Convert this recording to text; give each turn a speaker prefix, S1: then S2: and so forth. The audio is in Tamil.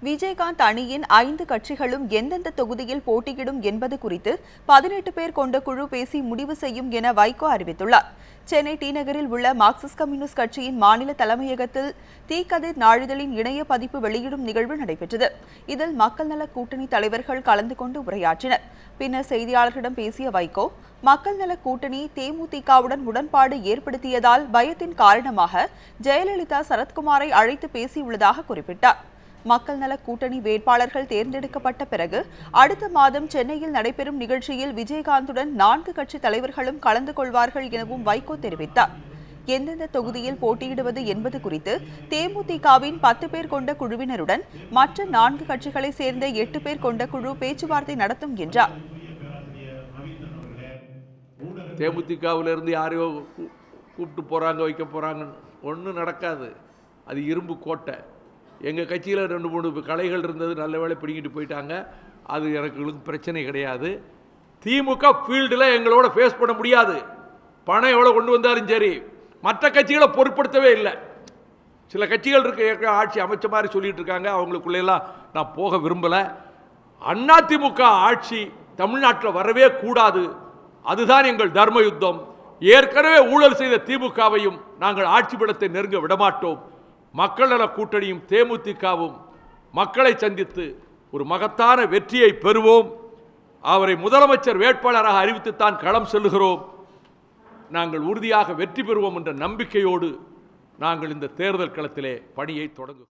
S1: விஜயகாந்த் அணியின் 5 கட்சிகளும் எந்தெந்த தொகுதியில் போட்டியிடும் என்பது குறித்து 18 பேர் கொண்ட குழு பேசி முடிவு செய்யும் என வைகோ அறிவித்துள்ளார். சென்னை டி நகரில் உள்ள மார்க்சிஸ்ட் கம்யூனிஸ்ட் கட்சியின் மாநில தலைமையகத்தில் தீக்கதிர் நாளிதழின் இணைய பதிப்பு வெளியிடும் நிகழ்வு நடைபெற்றது. இதில் மக்கள் நல கூட்டணி தலைவர்கள் கலந்து கொண்டு உரையாற்றினர். பின்னர் செய்தியாளர்களிடம் பேசிய வைகோ, மக்கள் நல கூட்டணி தேமுதிகவுடன் உடன்பாடு ஏற்படுத்தியதால் பயத்தின் காரணமாக ஜெயலலிதா சரத்குமாரை அழைத்து பேசியுள்ளதாக குறிப்பிட்டார். மக்கள் நல கூட்டணி வேட்பாளர்கள் தேர்ந்தெடுக்கப்பட்ட பிறகு அடுத்த மாதம் சென்னையில் நடைபெறும் நிகழ்ச்சியில் விஜயகாந்துடன் 4 கட்சி தலைவர்களும் கலந்து கொள்வார்கள் எனவும் வைகோ தெரிவித்தார். எந்தெந்த தொகுதியில் போட்டியிடுவது என்பது குறித்து தேமுதிகவின் 10 பேர் கொண்ட குழுவினருடன் மற்ற 4 கட்சிகளை சேர்ந்த 8 பேர் கொண்ட குழு பேச்சுவார்த்தை நடத்தும் என்றார்.
S2: தேமுதிகவிலிருந்து யாரையோ கூப்பிட்டு போறாங்க, வைக்க போறாங்க, ஒன்றும் நடக்காது. அது இரும்பு கோட்டை. எங்கள் கட்சியில் 2-3 கலைகள் இருந்தது, நல்ல வேளை பிடிக்கிட்டு போயிட்டாங்க. அது எனக்கு பிரச்சனை கிடையாது. திமுக ஃபீல்டில் எங்களோட ஃபேஸ் பண்ண முடியாது. பணம் எவ்வளோ கொண்டு வந்தாலும் சரி, மற்ற கட்சிகளை பொருட்படுத்தவே இல்லை. சில கட்சிகள் இருக்க ஆட்சி அமைச்ச மாதிரி சொல்லிட்டு இருக்காங்க, அவங்களுக்குள்ளெல்லாம் நான் போக விரும்பலை. அதிமுக ஆட்சி தமிழ்நாட்டில் வரவே கூடாது. அதுதான் எங்கள் தர்ம யுத்தம். ஏற்கனவே ஊழல் செய்த திமுகவையும் நாங்கள் ஆட்சி பீடத்தை நெருங்க விடமாட்டோம். மக்கள் நல கூட்டணியும் தேமுதிகவும் மக்களை சந்தித்து ஒரு மகத்தான வெற்றியை பெறுவோம். அவரை முதலமைச்சர் வேட்பாளராக அறிவித்துத்தான் களம் செல்லுகிறோம். நாங்கள் உறுதியாக வெற்றி பெறுவோம் என்ற நம்பிக்கையோடு நாங்கள் இந்த தேர்தல் களத்திலே பணியை தொடங்குகிறோம்.